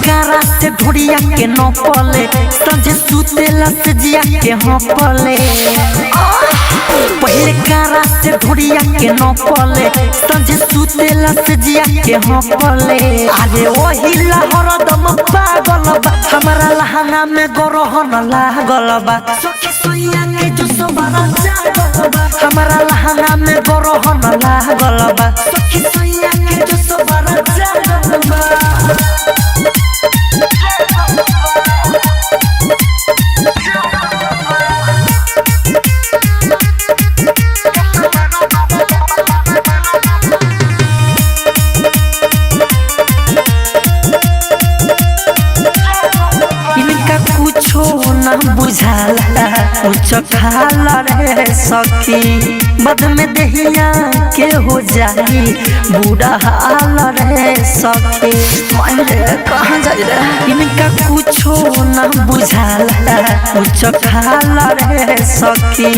कारा से ढोड़िया के न पले संजे सुतेला से जिया के पले पहले कारा से ढोड़िया के न पले संजे सुतेला से जिया के पले अरे वही हरदम पागल बा हमारा लहंगा में गरहन लागल बा सखी सोइया के जो सबरा जागल बा हमारा लहंगा में गरहन लागल बा सखी सोइया के जो सबरा जागल बा ना बुझाला कुछ खाला रे सखी बद में दहिया के हो जाई बूढ़ा हाल रे सखी मायरे कहाँ जाई रे इनका कुछो ना बुझाला कुछ खाला रे सखी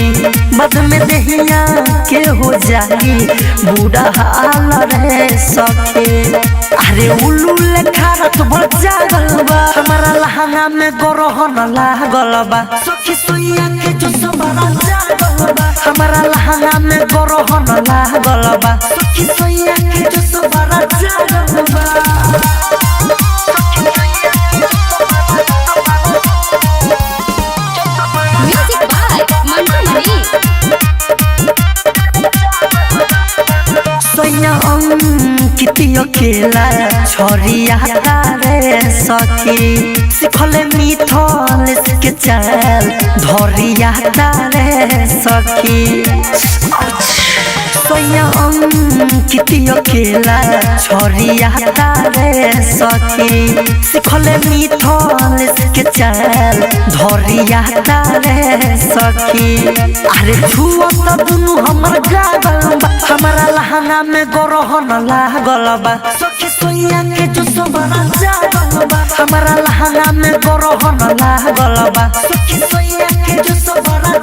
बद में दहिया के हो जाई बूढ़ा हाल रे सखी अरे उल्लू लेखा रात भर जागल बा हमारा लहंगा में गरहन लागल बा सखी सोइया के जो सबरा जागल बा हमारा लहंगा में गरहन लागल बा सखी सोइया के जो सबरा जागल बा म्यूजिक बाय मंटू मनी सोइया कितियो खेला छोरिया रे सखी सिखले मिथल के चल धरिया रे सखी सोइया कितियो खेला छोरिया रे सखी सिखले मिथल के चल धरिया रे सखी अरे छुआ त दुनु हमर गागल बा हमारा लहंगा में गरहन लागल बा सखी सोइया के जो सबरा जागल बा हमारा लहंगा में गरहन लागल बा सखी सोइया के जो सबरा